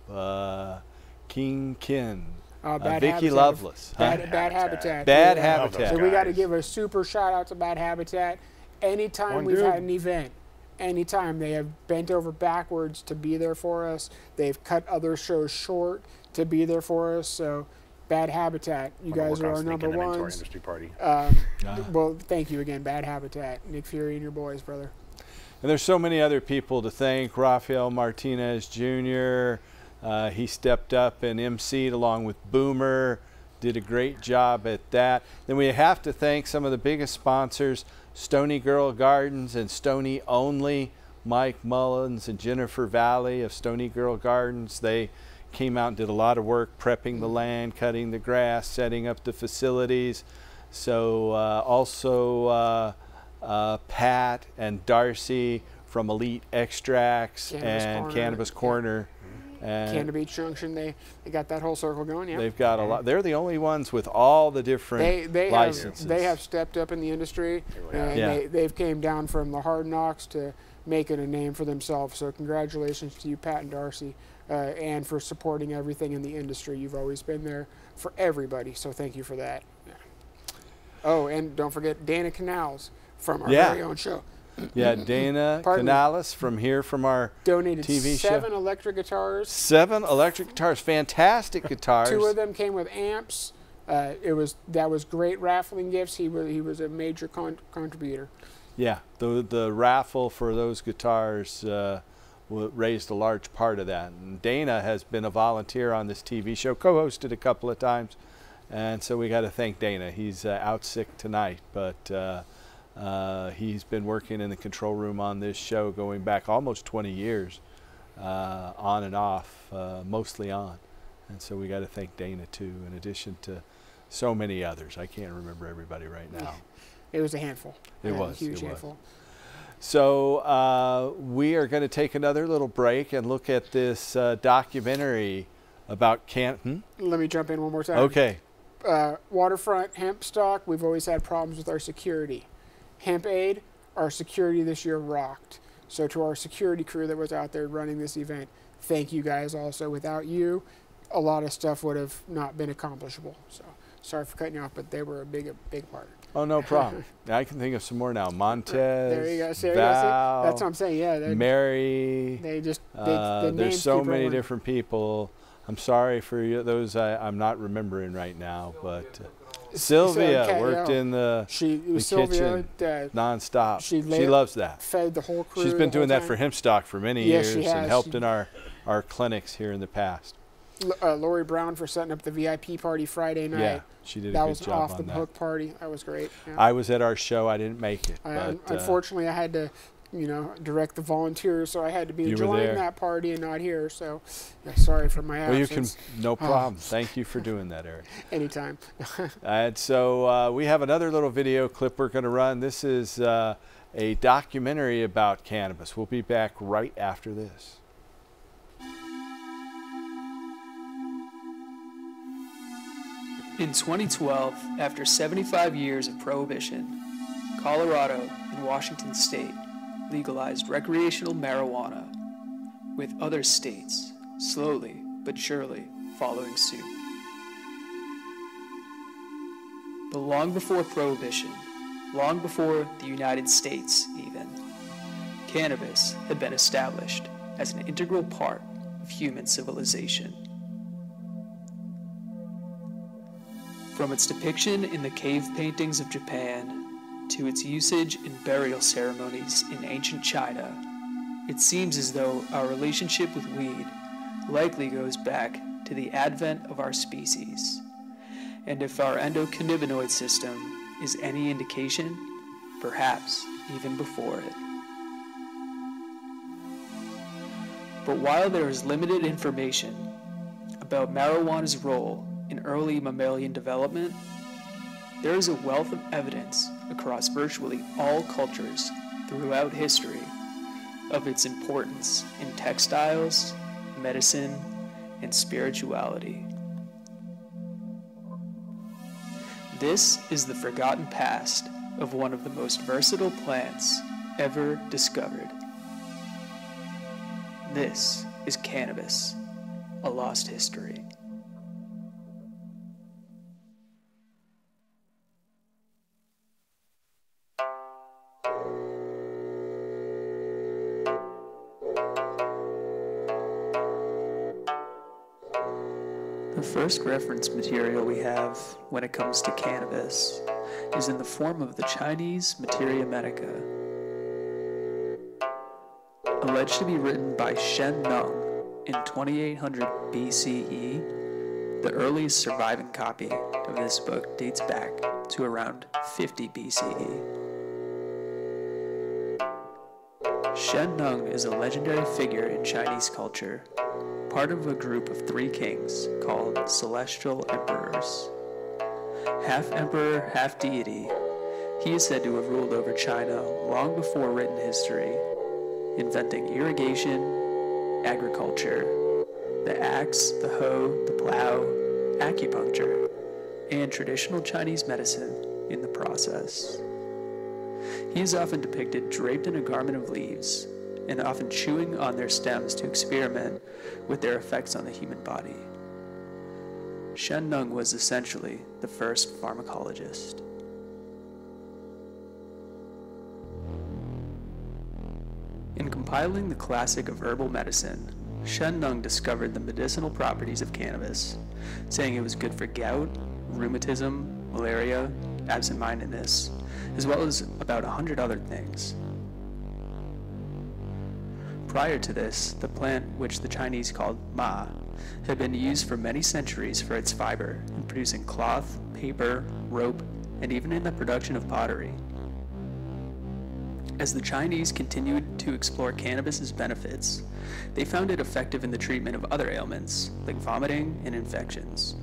King Kin, Vicky Loveless. Bad Habitat. Bad Habitat. So we got to give a super shout out to Bad Habitat. Anytime we've had an event, anytime they have bent over backwards to be there for us. They've cut other shows short to be there for us. So Bad Habitat, you guys are our #1s. Industry party. Well, thank you again, Bad Habitat. Nick Fury and your boys, brother. And there's so many other people to thank. Rafael Martinez Jr., he stepped up and emceed along with Boomer, did a great job at that. Then we have to thank some of the biggest sponsors, Stony Girl Gardens and Stony Only, Mike Mullins and Jennifer Valley of Stony Girl Gardens. They came out and did a lot of work prepping the land, cutting the grass, setting up the facilities. So also Pat and Darcy from Elite Extracts and Cannabis Corner. And Canada Beach Junction, they got that whole circle going. Yeah, they've got a lot. They're the only ones with all the different licenses. They have stepped up in the industry, and they've came down from the hard knocks to making a name for themselves. So congratulations to you, Pat and Darcy, and for supporting everything in the industry. You've always been there for everybody, so thank you for that. Yeah. Oh, and don't forget Dana Canals from our very own show. Yeah, Dana Canales from our donated TV 7 show. electric guitars. 7 electric guitars, fantastic guitars. 2 of them came with amps. That was great raffling gifts. He was a major contributor. Yeah, the raffle for those guitars raised a large part of that. And Dana has been a volunteer on this TV show, co-hosted a couple of times, and so we got to thank Dana. He's out sick tonight, but he's been working in the control room on this show going back almost 20 years, on and off, mostly on. And so we got to thank Dana too, in addition to so many others. I can't remember everybody right now. It was a handful. It was a huge handful. So we are going to take another little break and look at this documentary about Canton. Let me jump in one more time. Okay. Waterfront hemp stock, we've always had problems with our security. Hemp aid, our security this year rocked. So to our security crew that was out there running this event, thank you guys also. Without you, a lot of stuff would have not been accomplishable. So sorry for cutting you off, but they were a big part. Oh, no problem. I can think of some more now. Montez, there you go. Val, that's what I'm saying. Yeah, Mary. There's so many different people. I'm sorry for you, those I'm not remembering right now, but Sylvia worked in the kitchen nonstop. She loves that. Fed the whole crew. She's been doing that for Hempstock for many years she has. And helped in our clinics here in the past. Lori Brown for setting up the VIP party Friday night. Yeah, she did a good job on that. That was off the hook party. That was great. Yeah. I was at our show. I didn't make it. But, unfortunately, I had to, direct the volunteers, so I had to be enjoying that party and not here. So, sorry for my absence. Well, you can, no problem. Thank you for doing that, Eric. Anytime. And so we have another little video clip we're going to run. This is a documentary about cannabis. We'll be back right after this. In 2012, after 75 years of prohibition, Colorado and Washington State legalized recreational marijuana, with other states slowly but surely following suit. But long before prohibition, long before the United States even, cannabis had been established as an integral part of human civilization. From its depiction in the cave paintings of Japan to its usage in burial ceremonies in ancient China, it seems as though our relationship with weed likely goes back to the advent of our species. And if our endocannabinoid system is any indication, perhaps even before it. But while there is limited information about marijuana's role in early mammalian development, there is a wealth of evidence across virtually all cultures throughout history of its importance in textiles, medicine, and spirituality. This is the forgotten past of one of the most versatile plants ever discovered. This is cannabis, a lost history. The first reference material we have when it comes to cannabis is in the form of the Chinese Materia Medica, alleged to be written by Shen Nung in 2800 BCE. The earliest surviving copy of this book dates back to around 50 BCE. Shen Nung is a legendary figure in Chinese culture, part of a group of 3 kings called Celestial Emperors. Half emperor, half deity, he is said to have ruled over China long before written history, inventing irrigation, agriculture, the axe, the hoe, the plow, acupuncture, and traditional Chinese medicine in the process. He is often depicted draped in a garment of leaves and often chewing on their stems to experiment with their effects on the human body. Shen Nung was essentially the first pharmacologist. In compiling the classic of herbal medicine, Shen Nung discovered the medicinal properties of cannabis, saying it was good for gout, rheumatism, malaria, absent-mindedness, as well as about 100 other things. Prior to this, the plant, which the Chinese called ma, had been used for many centuries for its fiber in producing cloth, paper, rope, and even in the production of pottery. As the Chinese continued to explore cannabis's benefits, they found it effective in the treatment of other ailments, like vomiting and infections.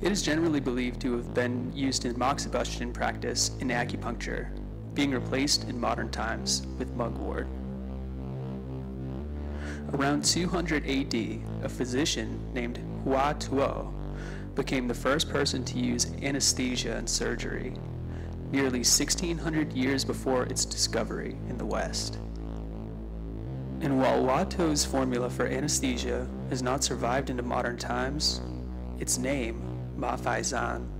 It is generally believed to have been used in moxibustion practice in acupuncture, being replaced in modern times with mugwort. Around 200 AD, a physician named Hua Tuo became the first person to use anesthesia in surgery, nearly 1600 years before its discovery in the West. And while Hua Tuo's formula for anesthesia has not survived into modern times, its name, Ma Fai Zan,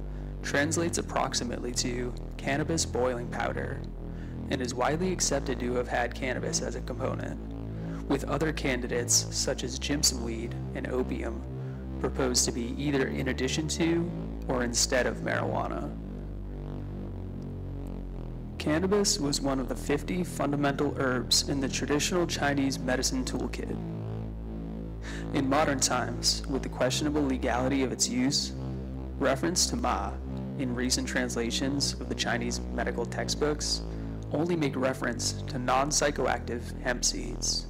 translates approximately to cannabis boiling powder, and is widely accepted to have had cannabis as a component, with other candidates such as jimson weed and opium proposed to be either in addition to or instead of marijuana. Cannabis was one of the 50 fundamental herbs in the traditional Chinese medicine toolkit. In modern times, with the questionable legality of its use, reference to ma in recent translations of the Chinese medical textbooks only make reference to non-psychoactive hemp seeds.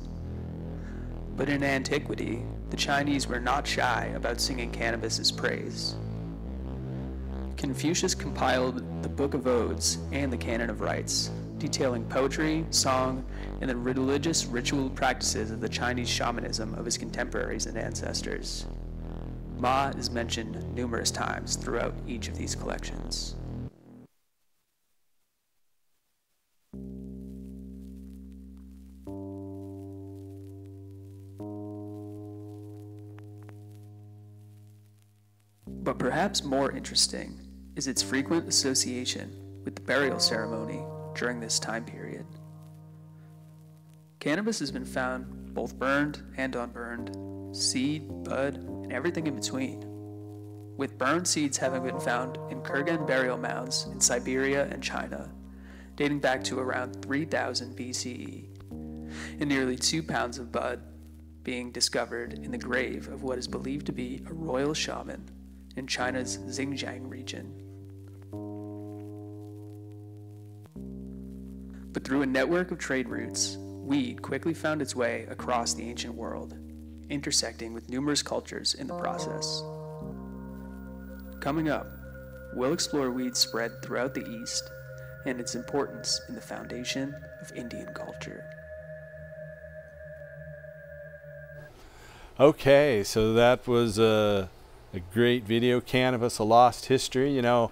But in antiquity, the Chinese were not shy about singing cannabis's praise. Confucius compiled the Book of Odes and the Canon of Rites, detailing poetry, song, and the religious ritual practices of the Chinese shamanism of his contemporaries and ancestors. Ma is mentioned numerous times throughout each of these collections. But perhaps more interesting is its frequent association with the burial ceremony during this time period. Cannabis has been found both burned and unburned, seed, bud, and everything in between, with burned seeds having been found in Kurgan burial mounds in Siberia and China, dating back to around 3000 BCE, and nearly 2 pounds of bud being discovered in the grave of what is believed to be a royal shaman in China's Xinjiang region. But through a network of trade routes, weed quickly found its way across the ancient world, intersecting with numerous cultures in the process. Coming up, we'll explore weed's spread throughout the East and its importance in the foundation of Indian culture. Okay, so that was a great video, Cannabis, A Lost History. You know,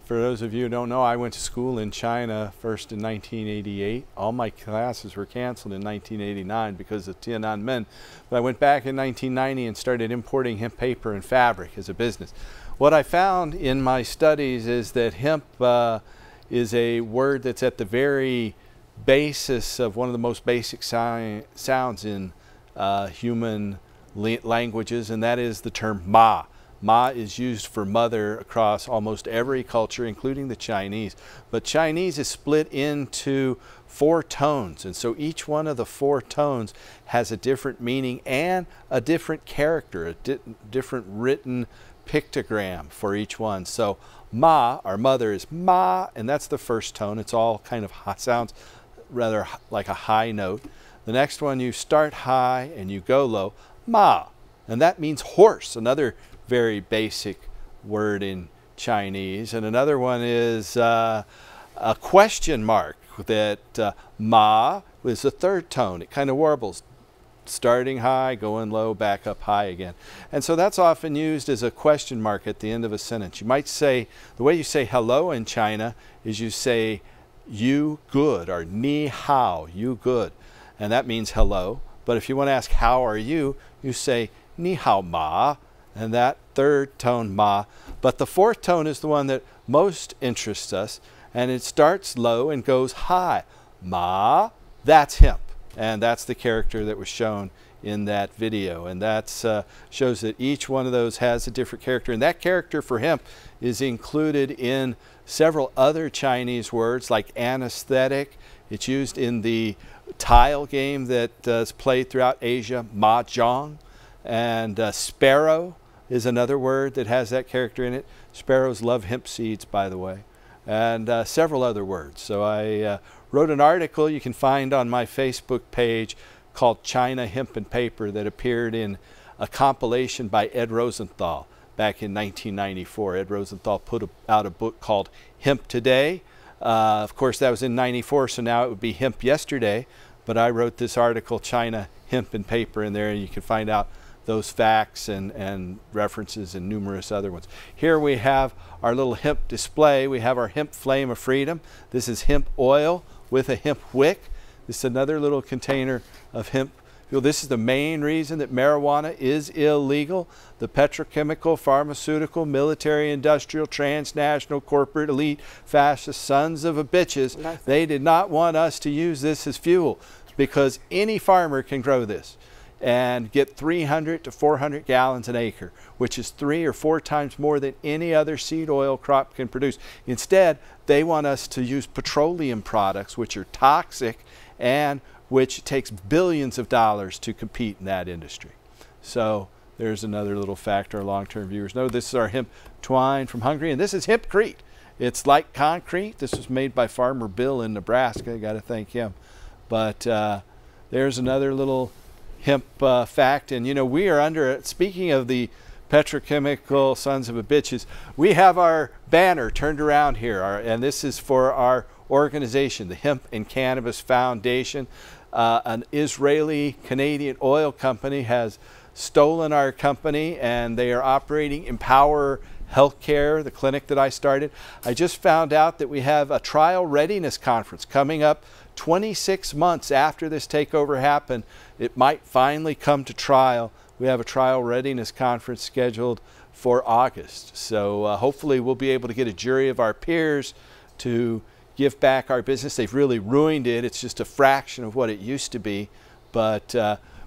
for those of you who don't know, I went to school in China first in 1988. All my classes were canceled in 1989 because of Tiananmen. But I went back in 1990 and started importing hemp paper and fabric as a business. What I found in my studies is that hemp is a word that's at the very basis of one of the most basic sounds in human languages, and that is the term ma. Ma is used for mother across almost every culture, including the Chinese. But Chinese is split into 4 tones, and so each one of the 4 tones has a different meaning and a different character, a different written pictogram for each one. So ma, our mother, is ma, and that's the first tone. It's all kind of sounds rather like a high note. The next one, you start high and you go low, ma, and that means horse, another very basic word in Chinese. And another one is a question mark, that ma is the 3rd tone. It kind of warbles. starting high, going low, back up high again. And so that's often used as a question mark at the end of a sentence. You might say, the way you say hello in China is you say you good, or ni hao, you good. And that means hello. But if you want to ask how are you, you say ni hao ma, and that third tone ma. But the fourth tone is the one that most interests us, and it starts low and goes high. Ma, that's hemp. And that's the character that was shown in that video. And that shows that each one of those has a different character. And that character for hemp is included in several other Chinese words like anesthetic. It's used in the tile game that is played throughout Asia, mahjong. And sparrow is another word that has that character in it. Sparrows love hemp seeds, by the way. And several other words. So I wrote an article you can find on my Facebook page called China Hemp and Paper that appeared in a compilation by Ed Rosenthal back in 1994. Ed Rosenthal put out a book called Hemp Today. Of course, that was in '94, so now it would be Hemp Yesterday. But I wrote this article, China Hemp and Paper, in there, and you can find out those facts and references and numerous other ones. Here we have our little hemp display. We have our hemp flame of freedom. This is hemp oil with a hemp wick. This is another little container of hemp fuel. This is the main reason that marijuana is illegal. The petrochemical, pharmaceutical, military, industrial, transnational, corporate, elite, fascist sons of a bitches, they did not want us to use this as fuel, because any farmer can grow this and get 300 to 400 gallons an acre, which is 3 or 4 times more than any other seed oil crop can produce. Instead, they want us to use petroleum products, which are toxic and which takes billions of dollars to compete in that industry. So there's another little factor our long-term viewers know. This is our hemp twine from Hungary, and this is hempcrete. It's like concrete. This was made by Farmer Bill in Nebraska. I got to thank him. But there's another little hemp fact. And you know, we are under, speaking of the petrochemical sons of a bitches, we have our banner turned around here, and this is for our organization, the Hemp and Cannabis Foundation. An Israeli Canadian oil company has stolen our company, and they are operating Empower Healthcare, the clinic that I started. I just found out that we have a trial readiness conference coming up 26 months after this takeover happened. It might finally come to trial. We have a trial readiness conference scheduled for August. So hopefully we'll be able to get a jury of our peers to give back our business. They've really ruined it. It's just a fraction of what it used to be. But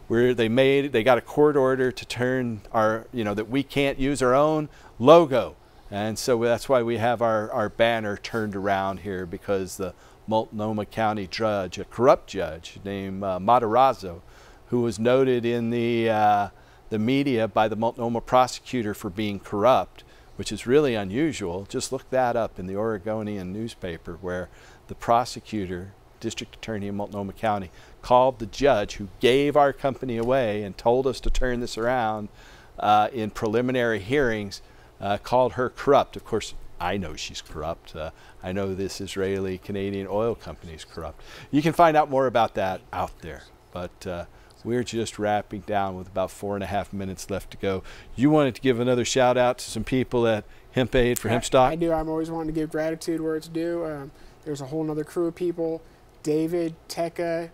they got a court order to turn our, that we can't use our own logo. And so that's why we have our banner turned around here, because the Multnomah County judge, a corrupt judge named Matarazzo, who was noted in the media by the Multnomah prosecutor for being corrupt, which is really unusual. Just look that up in the Oregonian newspaper, where the prosecutor, district attorney in Multnomah County, called the judge who gave our company away and told us to turn this around in preliminary hearings, called her corrupt. Of course, I know she's corrupt. I know this Israeli Canadian oil company is corrupt. You can find out more about that out there. But we're just wrapping down with about 4.5 minutes left to go. You wanted to give another shout out to some people at Hemp Aid for Hemp Stock? I do. I'm always wanting to give gratitude where it's due. There's a whole nother crew of people: David, Tekka,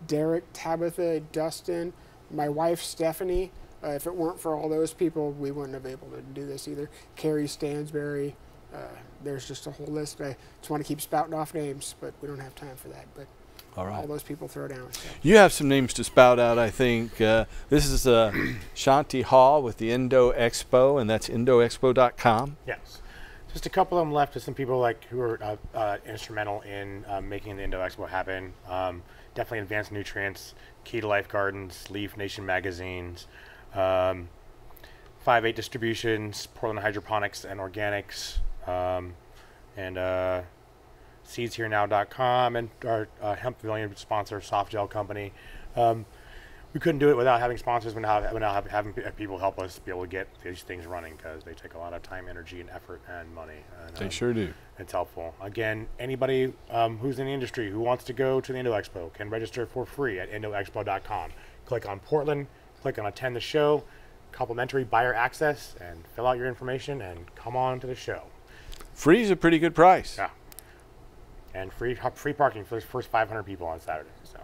Derek, Tabitha, Dustin, my wife Stephanie. If it weren't for all those people, we wouldn't have been able to do this either. Carrie Stansberry. There's just a whole list. I just want to keep spouting off names, but we don't have time for that. But all those people throw down. So. You have some names to spout out, I think. This is Shanti Hall with the Indo Expo, and that's indoexpo.com. Yes. Just a couple of them left, to some people who are instrumental in making the Indo Expo happen. Definitely Advanced Nutrients, Key to Life Gardens, Leaf Nation Magazines, 5-8 Distributions, Portland Hydroponics and Organics, and seedsherenow.com, and our Hemp Pavilion sponsor, Soft Gel Company. we couldn't do it without having sponsors, without having people help us be able to get these things running, because they take a lot of time, energy, and effort and money. And, they sure do. It's helpful. Again, anybody who's in the industry who wants to go to the Indo Expo can register for free at indoexpo.com. Click on Portland, click on attend the show, complimentary buyer access, and fill out your information and come on to the show. Free is a pretty good price. Yeah. And free parking for the first 500 people on Saturday. So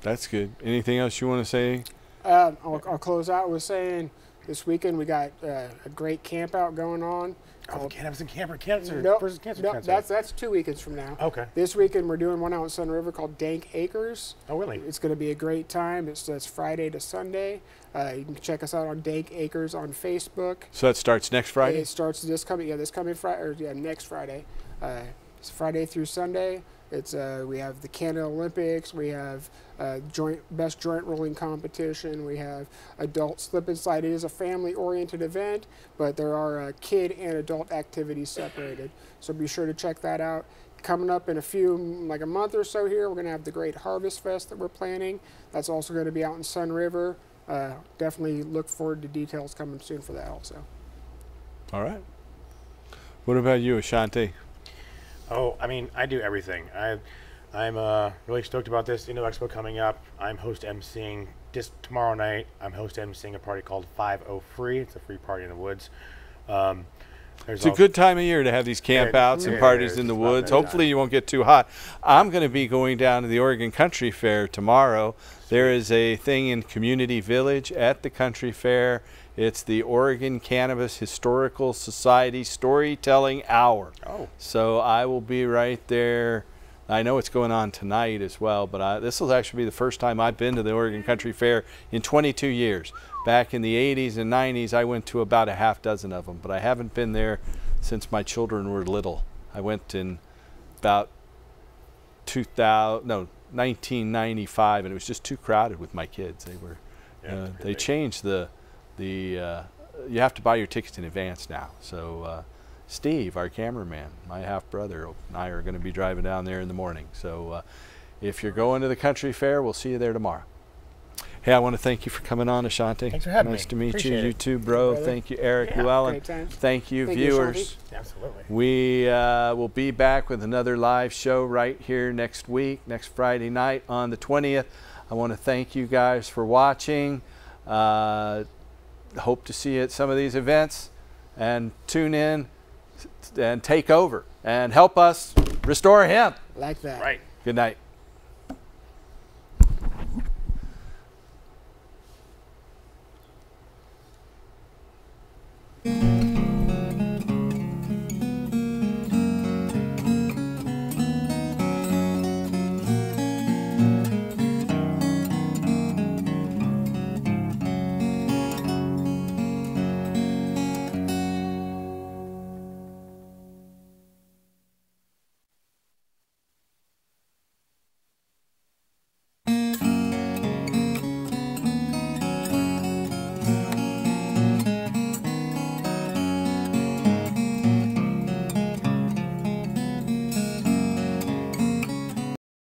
that's good. Anything else you want to say? I'll close out with saying this weekend we got a great camp out going on. Oh, Cannabis and Cancer Nope, versus Cancer. Nope, that's 2 weekends from now. Okay. This weekend we're doing one out in Sun River called Dank Acres. Oh, really? It's going to be a great time. It's Friday to Sunday. You can check us out on Dank Acres on Facebook. So that starts next Friday? It starts this coming Friday, or next Friday. It's Friday through Sunday. It's we have the Canada Olympics. We have best joint rolling competition. We have adult slip and slide. It is a family-oriented event, but there are kid and adult activities separated. So be sure to check that out. Coming up in like a month or so here, we're going to have the Great Harvest Fest that we're planning. That's also going to be out in Sun River. Definitely look forward to details coming soon for that also. All right. What about you, Ashante? Oh, I mean, I do everything. I'm really stoked about this Indo Expo coming up. I'm host emceeing this tomorrow night. I'm host emceeing a party called 50 Free. It's a free party in the woods. It's a good time of year to have these campouts and parties in the woods. Hopefully you won't get too hot. I'm going to be going down to the Oregon Country Fair tomorrow. There is a thing in Community Village at the Country Fair. It's the Oregon Cannabis Historical Society Storytelling Hour. Oh. So I will be right there. I know it's going on tonight as well, but this will actually be the first time I've been to the Oregon Country Fair in 22 years. Back in the 80s and 90s, I went to about a half dozen of them, but I haven't been there since my children were little. I went in about 1995, and it was just too crowded with my kids. They were, they changed you have to buy your tickets in advance now. So Steve, our cameraman, my half brother, and I are going to be driving down there in the morning. So if you're going to the country fair, we'll see you there tomorrow. Hey, I want to thank you for coming on, Ashante. Thanks for having me. Nice to meet Appreciate you. it. You too, bro. Thank you, Eric Llewellyn. Thank you, viewers. Absolutely. We will be back with another live show right here next week, next Friday night on the 20th. I want to thank you guys for watching. Hope to see you at some of these events, and tune in and take over and help us restore hemp. Like that. Right. Good night.